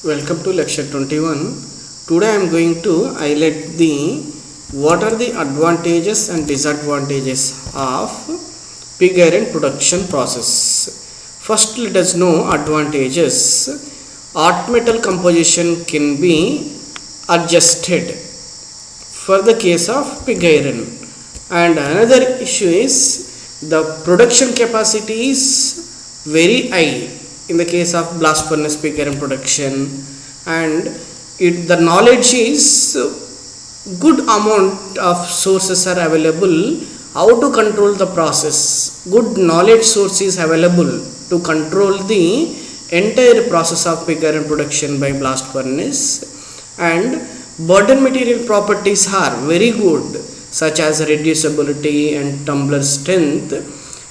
Welcome to lecture 21. Today I am going to highlight the what are the advantages and disadvantages of pig iron production process. First, let us know advantages. Hot metal composition can be adjusted for the case of pig iron, and another issue is the production capacity is very high in the case of blast furnace pig iron production, and the knowledge is good amount of sources are available how to control the process. Good knowledge source is available to control the entire process of pig iron production by blast furnace, and burden material properties are very good such as reducibility and tumbler strength.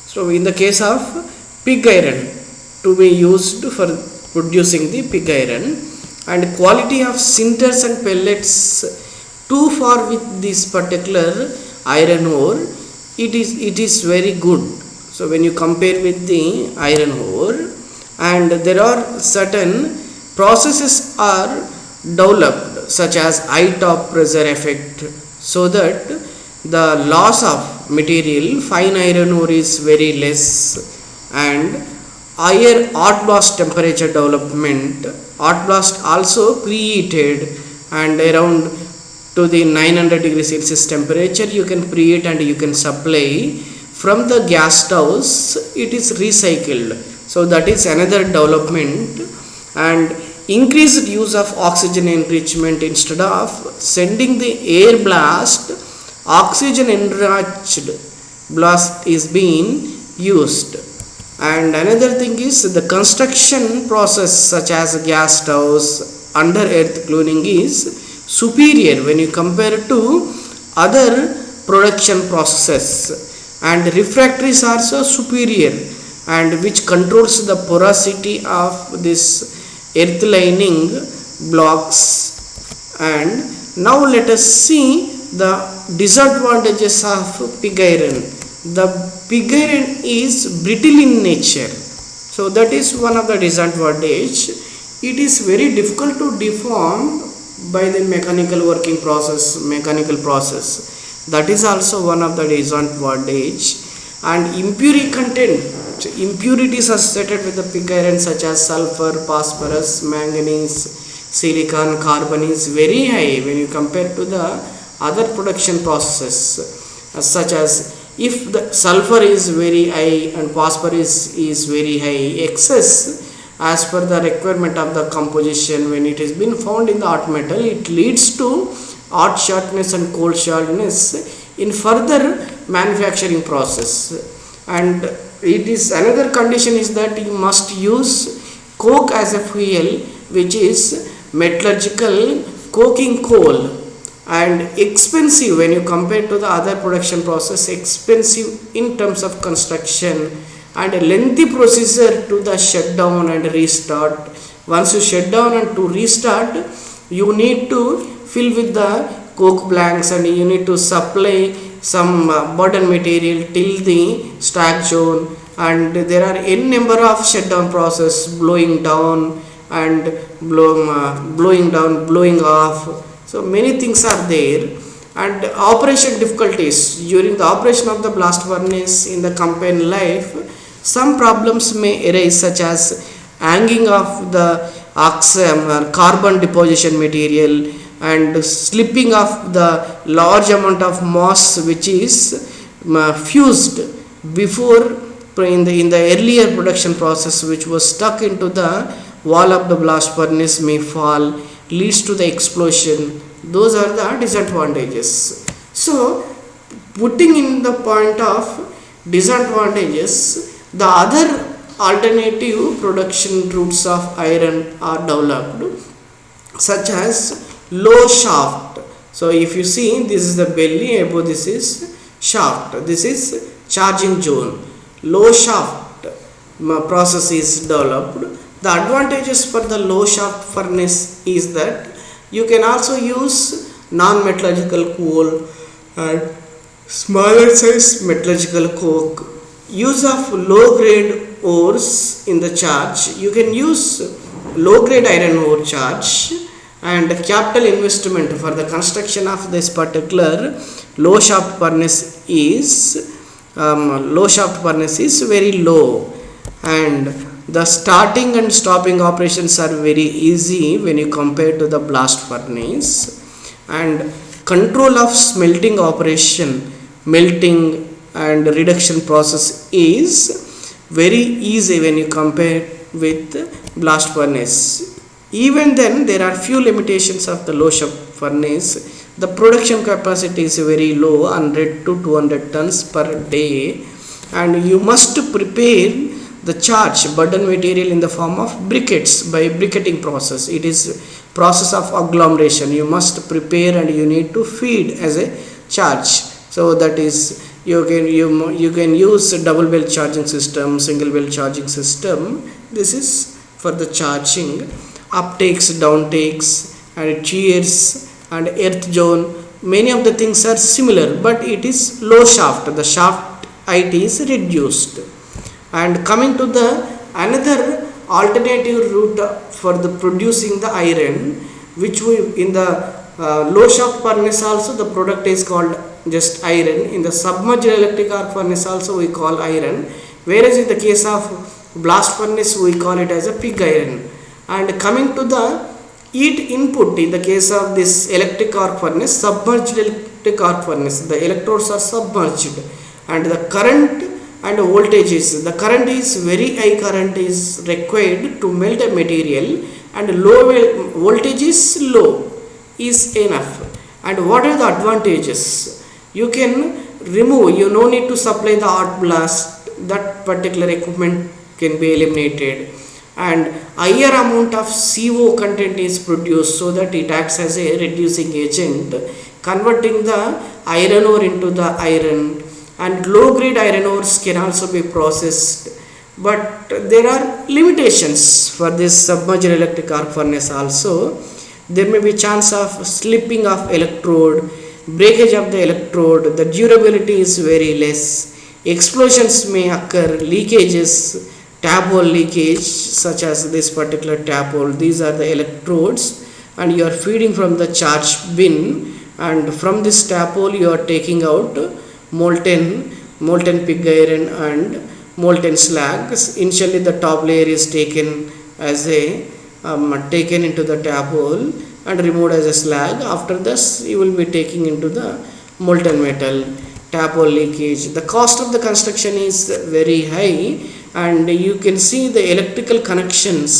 So in the case of pig iron to be used for producing the pig iron, and quality of cinders and pellets too far with this particular iron ore, it is very good. So when you compare with the iron ore, and there are certain processes are developed such as high top pressure effect, so that the loss of material fine iron ore is very less, and higher hot blast temperature development. Hot blast also preheated, and around to the 900 degrees Celsius temperature you can preheat and you can supply from the gas stoves. It is recycled, so that is another development. And increased use of oxygen enrichment, instead of sending the air blast, oxygen enriched blast is being used. And another thing is the construction process such as gas stoves, under earth cooling is superior when you compare to other production processes, and refractories are also superior, and which controls the porosity of this earth lining blocks. And now let us see the disadvantages of pig iron. The pig iron is brittle in nature, so that is one of the disadvantage. It is very difficult to deform by the mechanical process. That is also one of the disadvantage. And impurities associated with the pig iron such as sulfur, phosphorus, manganese, silicon, carbon is very high when you compare to the other production processes, such as if the sulfur is very high and phosphorus is very high, excess as per the requirement of the composition, when it has been found in the hot metal, it leads to hot shortness and cold shortness in further manufacturing process. And it is another condition is that you must use coke as a fuel, which is metallurgical coking coal, and expensive when you compare to the other production process, expensive in terms of construction, and a lengthy procedure to the shutdown and restart. Once you shut down and to restart, you need to fill with the coke blanks, and you need to supply some burden material till the stack zone, and there are n number of shutdown process, blowing down and blowing off. So many things are there. And operation difficulties during the operation of the blast furnace in the campaign life, some problems may arise such as hanging of the carbon deposition material, and slipping of the large amount of mass which is fused before in the earlier production process, which was stuck into the wall of the blast furnace, may fall, leads to the explosion. Those are the disadvantages. So putting in the point of disadvantages, the other alternative production routes of iron are developed, such as low shaft. So if you see, this is the belly, above this is shaft, this is charging zone. Low shaft process is developed. The advantages for the low shaft furnace is that you can also use non-metallurgical coal and smaller size metallurgical coke. Use of low grade ores in the charge, you can use low grade iron ore charge, and capital investment for the construction of this particular low shaft furnace is very low, and the starting and stopping operations are very easy when you compare to the blast furnace, and control of smelting operation, melting and reduction process is very easy when you compare with blast furnace. Even then, there are few limitations of the low shaft furnace. The production capacity is very low, 100 to 200 tons per day, and you must prepare the charge burden material in the form of briquettes by briquetting process. It is process of agglomeration. You must prepare and you need to feed as a charge. So that is, you can use double bell charging system, single bell charging system. This is for the charging. Uptakes, downtakes, and cheers and earth zone, many of the things are similar, but it is low shaft. The shaft height is reduced. And coming to the another alternative route for the producing the iron, which we in the low shaft furnace also the product is called just iron. In the submerged electric arc furnace also we call iron, whereas in the case of blast furnace we call it as a pig iron. And coming to the heat input, in the case of this electric arc furnace, submerged electric arc furnace, the electrodes are submerged, and the current and voltages, the current is very high, current is required to melt a material, and low voltage is low is enough. And what are the advantages? You can remove, you no need to supply the hot blast, that particular equipment can be eliminated, and higher amount of CO content is produced, so that it acts as a reducing agent, converting the iron ore into the iron. And low grade iron ores can also be processed, but there are limitations for this submerged electric arc furnace also. There may be chance of slipping of electrode, breakage of the electrode, the durability is very less, explosions may occur, leakages, tap hole leakage, such as this particular tap hole. These are the electrodes, and you are feeding from the charge bin, and from this tap hole you are taking out molten pig iron and molten slags. Initially the top layer is taken as a taken into the tap hole and removed as a slag. After this you will be taking into the molten metal. Tap hole leakage. The cost of the construction is very high, and you can see the electrical connections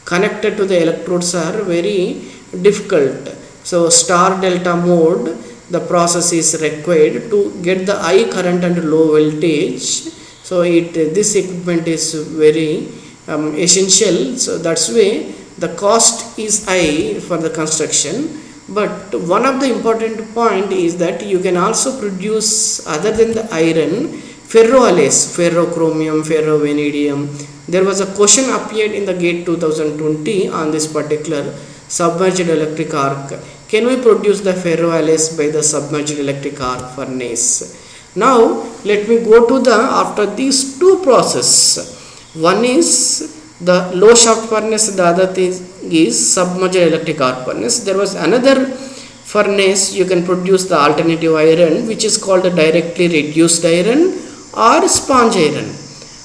connected to the electrodes are very difficult. So star delta mode, the process is required to get the high current and low voltage. So this equipment is very essential. So that's why the cost is high for the construction. But one of the important point is that you can also produce, other than the iron, ferroalloys, ferrochromium, ferrovanadium. There was a question appeared in the GATE 2020 on this particular submerged electric arc. Can we produce the ferroalloys by the submerged electric arc furnace? Now let me go to the, after these two processes, one is the low shaft furnace, the other thing is submerged electric arc furnace. There was another furnace, you can produce the alternative iron, which is called the directly reduced iron or sponge iron.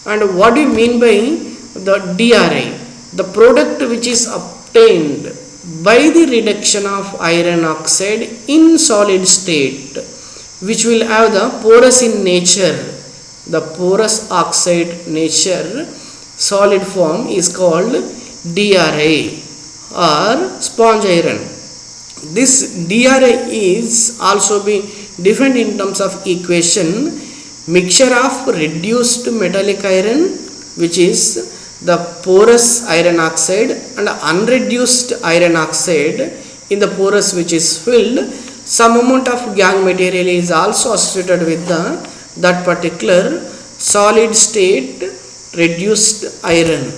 And what do you mean by the DRI? The product which is obtained by the reduction of iron oxide in solid state, which will have the porous in nature, the porous oxide nature, solid form, is called DRI or sponge iron. This DRI is also be defined in terms of equation: mixture of reduced metallic iron, which is the porous iron oxide, and unreduced iron oxide in the porous which is filled. Some amount of gangue material is also associated with that particular solid state reduced iron,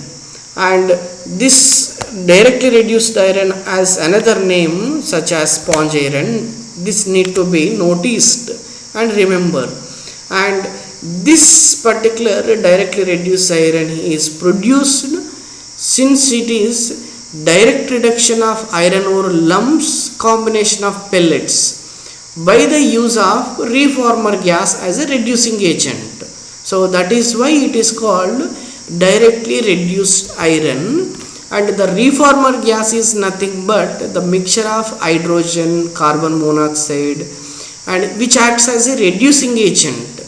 and this directly reduced iron has another name such as sponge iron. This need to be noticed and remember. And this particular directly reduced iron is produced, since it is direct reduction of iron ore lumps combination of pellets by the use of reformer gas as a reducing agent. So that is why it is called directly reduced iron, and the reformer gas is nothing but the mixture of hydrogen, carbon monoxide, and which acts as a reducing agent,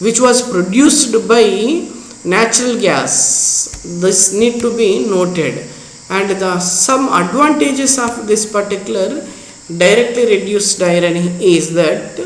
which was produced by natural gas. This need to be noted. And some advantages of this particular directly reduced iron is that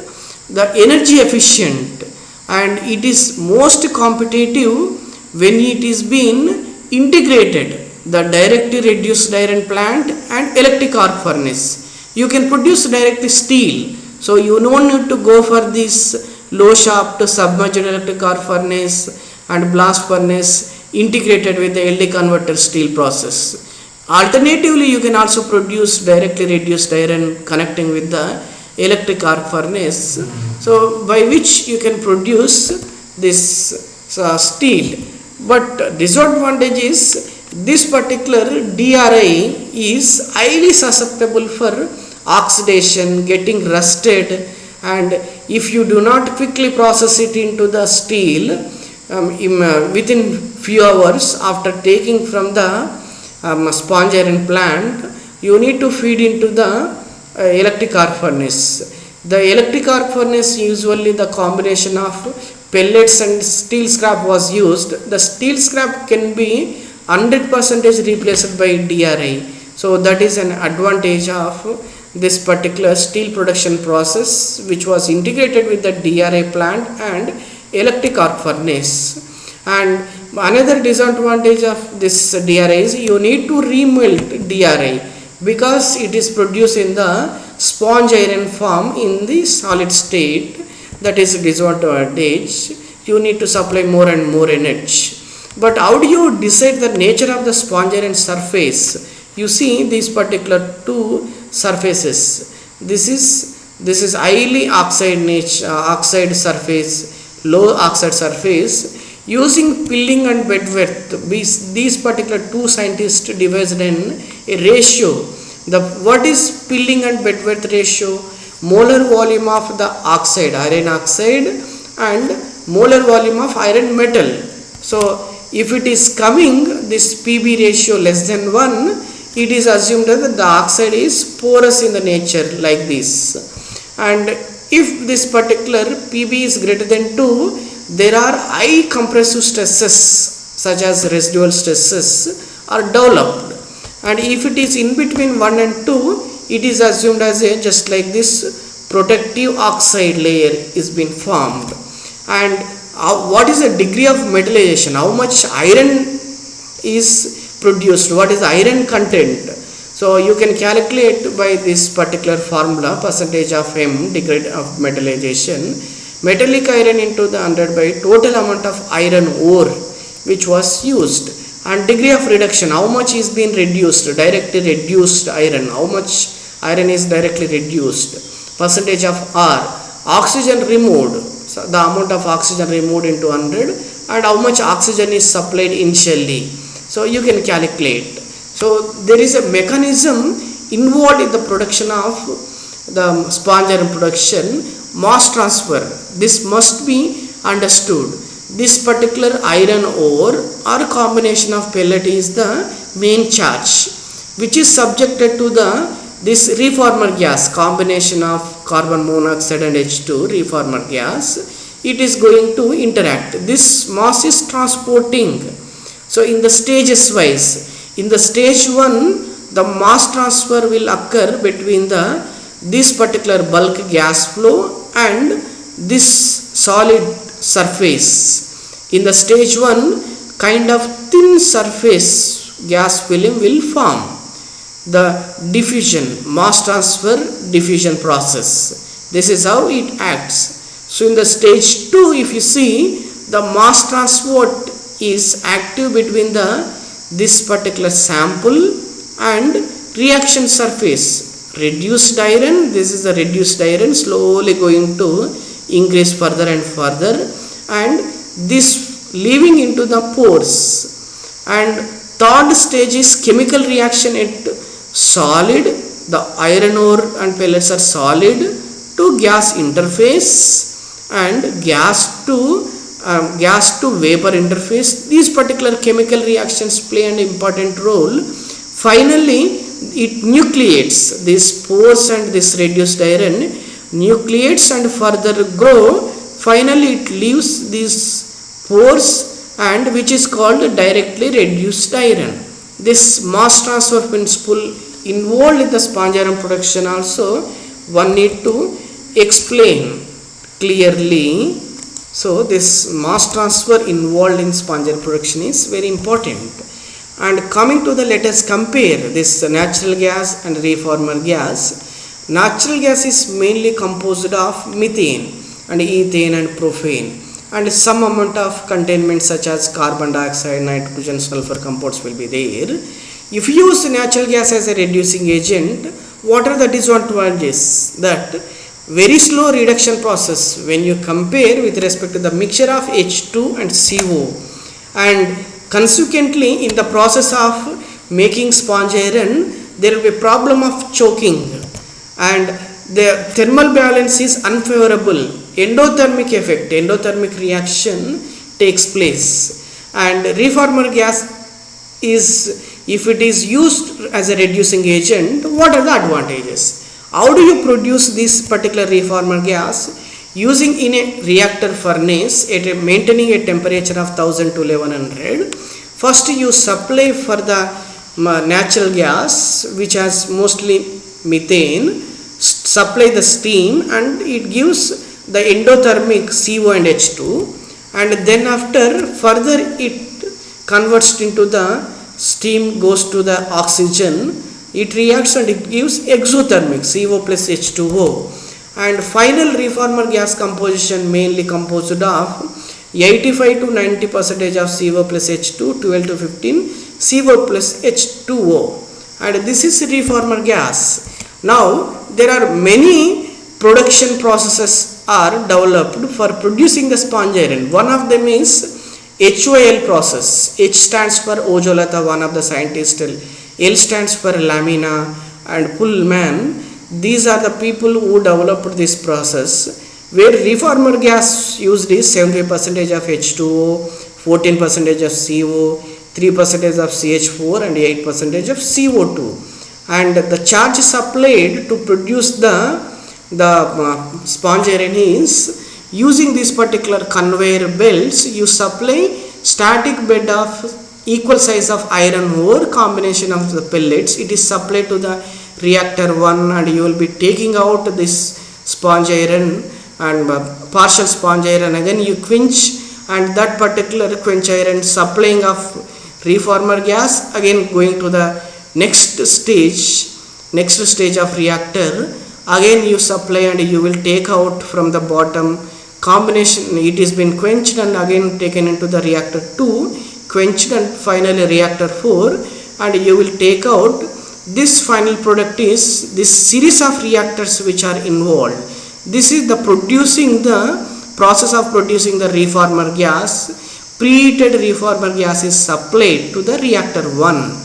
the energy efficient, and it is most competitive when it is being integrated, the directly reduced iron plant and electric arc furnace. You can produce directly steel, so you don't need to go for this low shaft submerged electric arc furnace and blast furnace integrated with the LD converter steel process. Alternatively, you can also produce directly reduced iron connecting with the electric arc furnace, so by which you can produce this steel. But disadvantage is this particular DRI is highly susceptible for oxidation, getting rusted, and if you do not quickly process it into the steel within few hours after taking from the sponge iron plant, you need to feed into the electric arc furnace. The electric arc furnace, usually the combination of pellets and steel scrap was used. The steel scrap can be 100% replaced by DRI. So that is an advantage of this particular steel production process, which was integrated with the DRI plant and electric arc furnace. And another disadvantage of this DRI is you need to remelt DRI, because it is produced in the sponge iron form in the solid state. That is a disadvantage. You need to supply more and more energy. But how do you decide the nature of the sponge iron surface? You see these particular two surfaces. This is highly oxide surface, low oxide surface. Using pilling and bed width, these particular two scientists devised a ratio. What is pilling and bed width ratio? Molar volume of the oxide, iron oxide, and molar volume of iron metal. So if it is coming this PB ratio less than 1, it is assumed that the oxide is porous in the nature like this. And if this particular PB is greater than 2, there are high compressive stresses such as residual stresses are developed, and if it is in between 1 and 2, it is assumed as a just like this protective oxide layer is being formed. And what is the degree of metallization? How much iron is produced? What is iron content? So you can calculate by this particular formula, percentage of M, degree of metallization. Metallic iron into the 100 by total amount of iron ore which was used, and degree of reduction, how much is being reduced, directly reduced iron, how much iron is directly reduced, percentage of R, oxygen removed, so the amount of oxygen removed into 100, and how much oxygen is supplied initially. So you can calculate. So there is a mechanism involved in the production of the sponge iron production, mass transfer. This must be understood. This particular iron ore or combination of pellet is the main charge, which is subjected to this reformer gas, combination of carbon monoxide and H2 reformer gas. It is going to interact. This mass is transporting. So in the stages wise, in the stage 1, the mass transfer will occur between this particular bulk gas flow and this solid surface. In the stage 1, kind of thin surface gas film will form. The diffusion, mass transfer diffusion process. This is how it acts. So in the stage 2, if you see, the mass transport is active between this particular sample and reaction surface. Reduced iron, this is the reduced iron, slowly going to increase further and further, and this leaving into the pores, and Third stage is chemical reaction at solid, the iron ore and pellets are solid to gas interface and gas to vapor interface. These particular chemical reactions play an important role. Finally, it nucleates these pores and this reduced iron nucleates and further grow. Finally, it leaves these pores and which is called directly reduced iron. This mass transfer principle involved in the sponge iron production also one need to explain clearly. So this mass transfer involved in sponge iron production is very important. And coming to the, let us compare this natural gas and reformer gas. Natural gas is mainly composed of methane and ethane and propane, and some amount of containment such as carbon dioxide, nitrogen, sulfur compounds will be there. If you use natural gas as a reducing agent, what are the disadvantages? That very slow reduction process when you compare with respect to the mixture of H2 and CO, and consequently in the process of making sponge iron there will be a problem of choking and the thermal balance is unfavorable. Endothermic effect, endothermic reaction takes place, and reformer gas is, if it is used as a reducing agent, what are the advantages? How do you produce this particular reformer gas? Using in a reactor furnace at maintaining a temperature of 1000 to 1100. First you supply for the natural gas which has mostly methane, supply the steam and it gives the endothermic CO and H2, and then after further it converts into the steam, goes to the oxygen, it reacts and it gives exothermic CO plus H2O, and final reformer gas composition mainly composed of 85 to 90% of CO plus H2, 12 to 15 CO plus H2O, and this is reformer gas. Now there are many production processes are developed for producing the sponge iron. One of them is HOL process. H stands for Ojolata, one of the scientists. L stands for Lamina and Pullman. These are the people who developed this process, where reformer gas used is 70% of H2O, 14% of CO, 3% of CH4 and 8% of CO2. And the charge supplied to produce the sponge iron is, using this particular conveyor belts, you supply static bed of equal size of iron ore, combination of the pellets. It is supplied to the reactor 1 and you will be taking out this sponge iron and partial sponge iron, again you quench, and that particular quench iron supplying of reformer gas, again going to the next stage of reactor, again you supply and you will take out from the bottom combination, it is been quenched and again taken into the reactor 2, quenched and finally reactor 4, and you will take out. This final product is this series of reactors which are involved. This is the process of producing the reformer gas. Preheated reformer gas is supplied to the reactor 1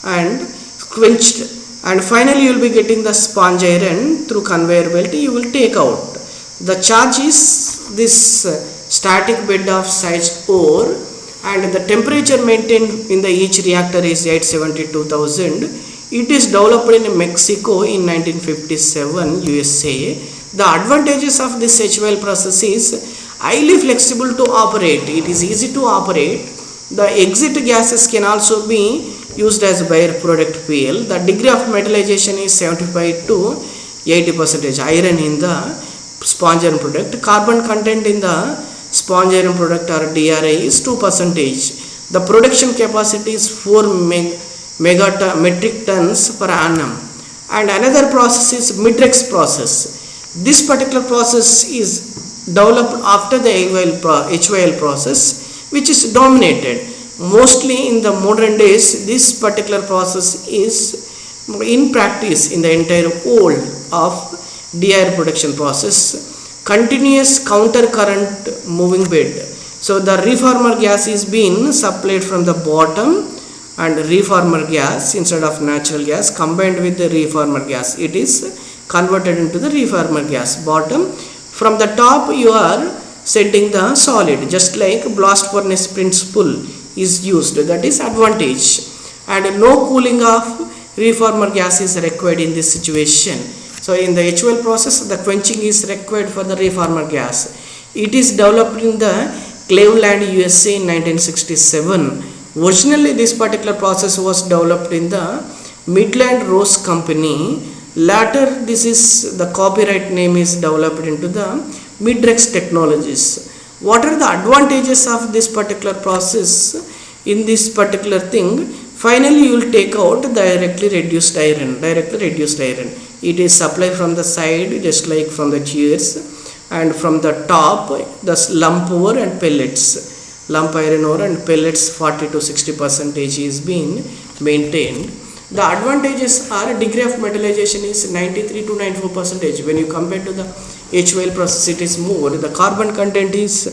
and quenched, and finally you will be getting the sponge iron through conveyor belt. You will take out. The charge is this static bed of sized ore, and the temperature maintained in the each reactor is 872,000. It is developed in Mexico in 1957 USA. The advantages of this HOL process is highly flexible to operate. It is easy to operate. The exit gases can also be used as byproduct fuel. The degree of metallization is 75 to 80%. Iron in the sponge iron product. Carbon content in the sponge iron product or DRI is 2%. The production capacity is 4 metric tons per annum. And another process is Midrex process. This particular process is developed after the HOL process, which is dominated. Mostly in the modern days, this particular process is in practice in the entire world of DIR production process. Continuous counter current moving bed. So the reformer gas is being supplied from the bottom and reformer gas instead of natural gas combined with the reformer gas. It is converted into the reformer gas. Bottom, from the top you are setting the solid, just like blast furnace principle is used. That is advantage. And no cooling of reformer gas is required in this situation. So in the HOL process, the quenching is required for the reformer gas. It is developed in the Cleveland, USA in 1967. Originally, this particular process was developed in the Midland Rose Company. Later, this is the copyright name is developed into the Midrex Technologies. What are the advantages of this particular process in this particular thing? Finally, you will take out directly reduced iron. It is supplied from the side, just like from the cheers, and from the top, the lump ore and pellets. Lump iron ore and pellets 40 to 60% is being maintained. The advantages are degree of metallization is 93 to 94%. When you compare to the HOL process, it is more. The carbon content is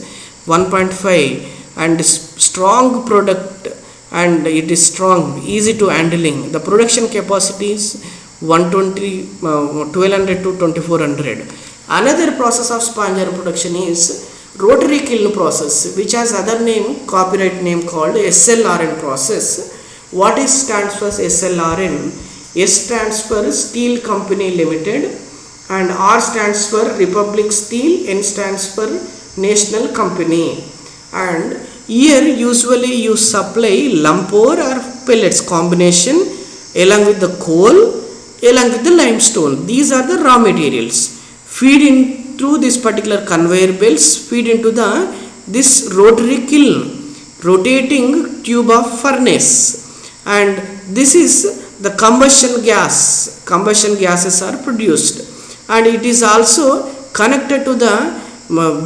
1.5 and strong product, and it is strong, easy to handling. The production capacity is 1200 to 2400. Another process of sponge iron production is rotary kiln process, which has other name, copyright name called SLRN process. What is stands for SLRN? S stands for Steel Company Limited, and R stands for Republic Steel, N stands for National Company. And here usually you supply lump ore or pellets combination along with the coal, along with the limestone. These are the raw materials. Feed into this particular conveyor belts, feed into this rotary kiln, rotating tube of furnace, and this is the combustion gas. Combustion gases are produced, and it is also connected to the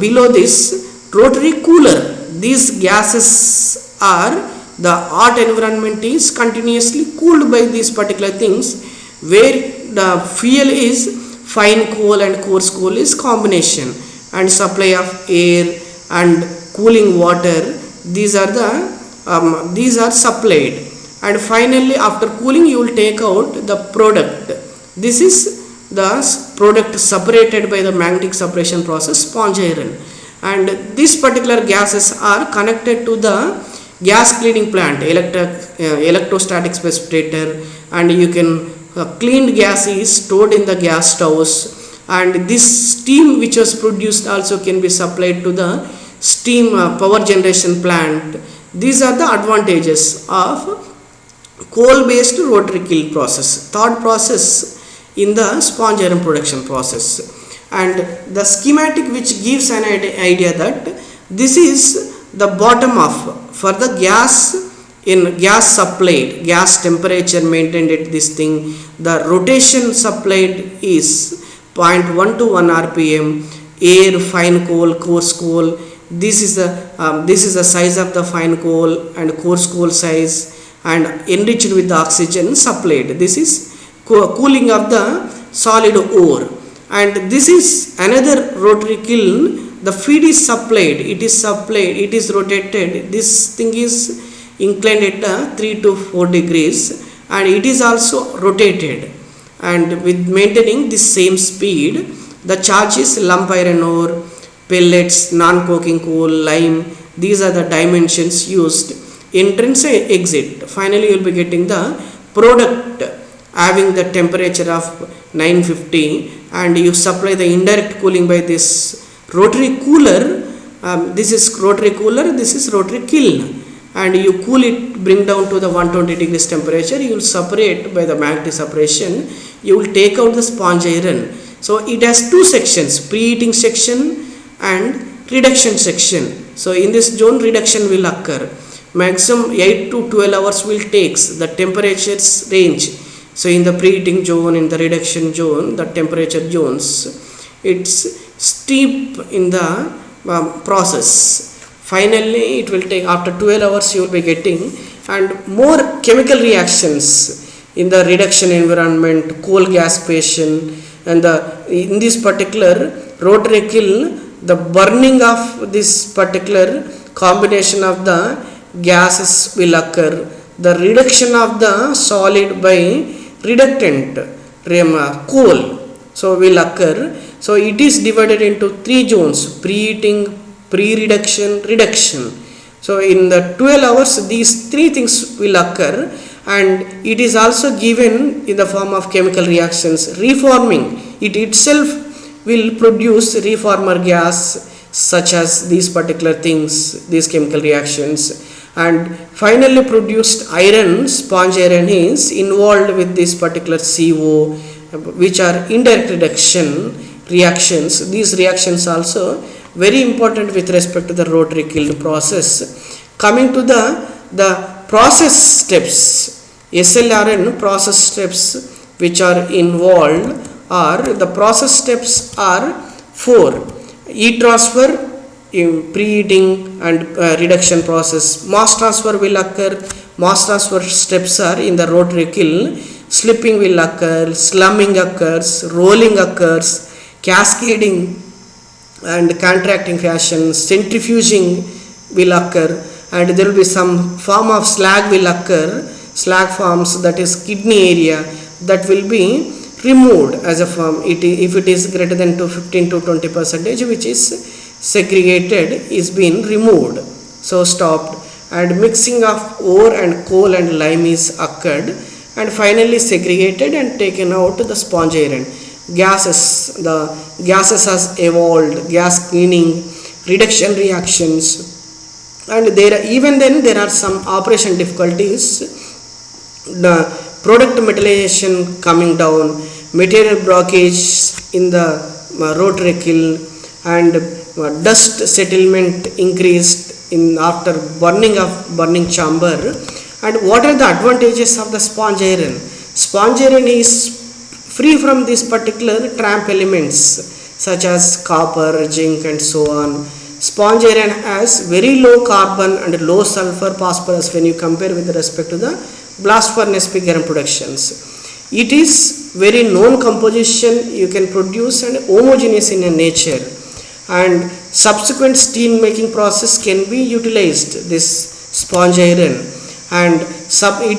below this rotary cooler. These gases are, the hot environment is continuously cooled by these particular things, where the fuel is fine coal and coarse coal is combination, and supply of air and cooling water, these are supplied. And finally, after cooling, you will take out the product. This is the product separated by the magnetic separation process, sponge iron. And these particular gases are connected to the gas cleaning plant, electrostatic precipitator, and you can cleaned gas is stored in the gas stoves, and this steam which was produced also can be supplied to the steam power generation plant. These are the advantages of coal based rotary kiln process. Third process in the sponge iron production process, and the schematic which gives an idea that this is the bottom of for the gas. In gas supplied, gas temperature maintained at this thing, the rotation supplied is 0.1 to 1 rpm. Air, fine coal, coarse coal. This is the size of the fine coal and coarse coal size, and enriched with the oxygen supplied. This is cooling of the solid ore, and this is another rotary kiln. The feed is supplied. It is rotated. This thing is inclined at 3 to 4 degrees, and it is also rotated, and with maintaining the same speed. The charge is lump iron ore, pellets, non-coking coal, lime. These are the dimensions used. Entrance, exit. Finally, you will be getting the product having the temperature of 950, and you supply the indirect cooling by this rotary cooler. This is rotary cooler, this is rotary kiln, and you cool it, bring down to the 120 degrees temperature. You will separate by the magnetic separation. You will take out the sponge iron. So it has two sections, preheating section and reduction section. So in this zone, reduction will occur. Maximum 8 to 12 hours will takes the temperatures range. So in the preheating zone, in the reduction zone, the temperature zones, it's steep in the process. Finally, it will take after 12 hours you will be getting, and more chemical reactions in the reduction environment, coal gaspation, and in this particular rotary kiln, the burning of this particular combination of the gases will occur. the reduction of the solid by reductant coal so will occur. So it is divided into three zones: preheating, pre-reduction, reduction. So in the 12 hours these three things will occur, and it is also given in the form of chemical reactions. Reforming, it itself will produce reformer gas such as these particular things, these chemical reactions. And finally produced iron, sponge iron, is involved with this particular CO, which are indirect reduction reactions. These reactions also very important with respect to the rotary kiln process. Coming to the process steps, SLRN process steps which are involved are, the process steps are 4: heat transfer, preheating and reduction process. Mass transfer will occur. Mass transfer steps are in the rotary kiln. Slipping will occur, slumming occurs, rolling occurs, cascading and contracting fashion, centrifuging will occur, and there will be some form of slag will occur. Slag forms, that is kidney area, that will be removed as a form. If it is greater than 15 to 20%, which is segregated, is being removed, so stopped, and mixing of ore and coal and lime is occurred, and finally segregated and taken out the sponge iron. Gases, the gases has evolved, gas cleaning, reduction reactions, and even then there are some operation difficulties. The product metallization coming down, material blockage in the rotary kiln, and dust settlement increased in after burning chamber. And what are the advantages of the sponge iron? Sponge iron is free from these particular tramp elements such as copper, zinc and so on. Sponge iron has very low carbon and low sulfur phosphorus when you compare with respect to the blast furnace pig iron productions. It is very known composition, you can produce and homogeneous in nature, and subsequent steel making process can be utilized this sponge iron, and it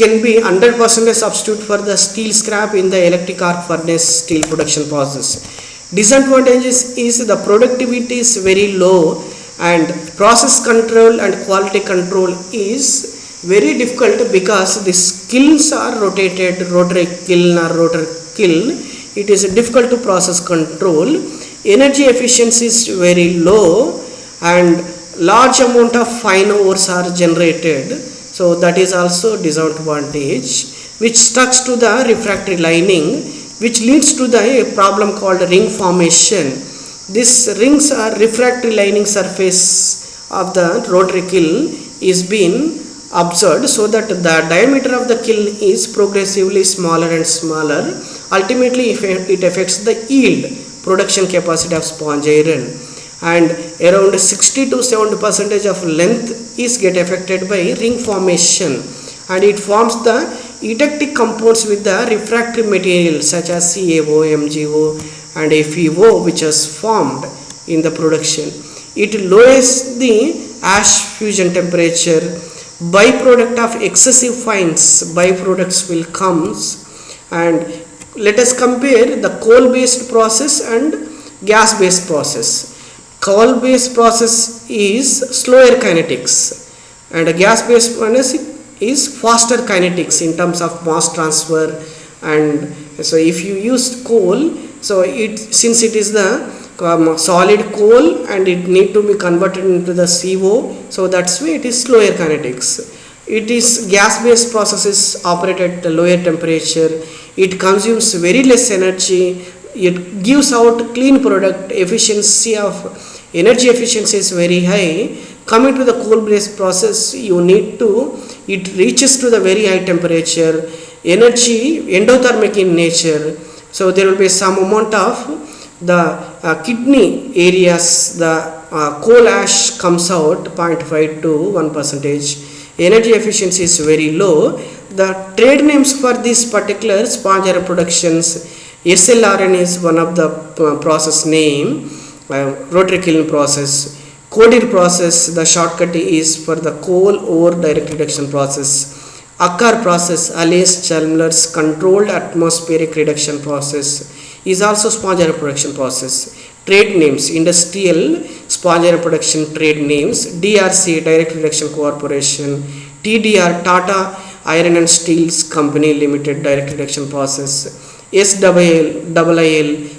can be 100% substitute for the steel scrap in the electric arc furnace steel production process. Disadvantages is the productivity is very low, and process control and quality control is very difficult because these kilns are rotated, rotary kiln or rotor kiln. It is difficult to process control. Energy efficiency is very low, and large amount of fine ores are generated. So that is also disadvantage, which stucks to the refractory lining, which leads to the problem called ring formation. These rings are refractory lining surface of the rotary kiln is being observed, so that the diameter of the kiln is progressively smaller and smaller. Ultimately it affects the yield, production capacity of sponge iron, and around 60 to 70% of length is get affected by ring formation, and it forms the eutectic compounds with the refractory material such as CaO, MgO and FeO, which is formed in the production. It lowers the ash fusion temperature. Byproduct of excessive fines, byproducts will comes, and let us compare the coal based process and gas based process. Coal based process is slower kinetics, and a gas based process is faster kinetics in terms of mass transfer. And so if you use coal, so since it is the solid coal and it need to be converted into the CO, so that's why it is slower kinetics. It is gas based processes operate at a lower temperature, it consumes very less energy, it gives out clean product, efficiency of energy efficiency is very high. Coming to the coal based process, it reaches to the very high temperature, energy endothermic in nature, so there will be some amount of the kidney areas, the coal ash comes out 0.5 to 1%. Energy efficiency is very low. The trade names for these particular sponge iron productions, SLRN is one of the process name, rotary kiln process. CODIR process, the shortcut is for the coal ore direct reduction process. Acar process, alias Chalmers controlled atmospheric reduction process, is also sponge iron production process. Trade names: industrial sponge iron production trade names: DRC Direct Reduction Corporation, TDR Tata Iron and Steels Company Limited Direct Reduction Process, SIIL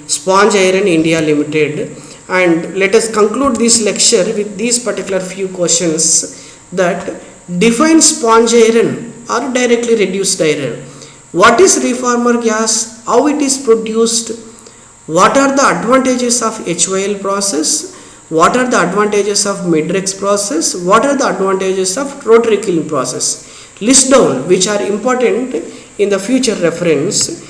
Sponge Iron India Limited. And let us conclude this lecture with these particular few questions, that define sponge iron or directly reduced iron. What is reformer gas? How it is produced? What are the advantages of HYL process? What are the advantages of Midrex process? What are the advantages of rotary kiln process? List down which are important in the future reference.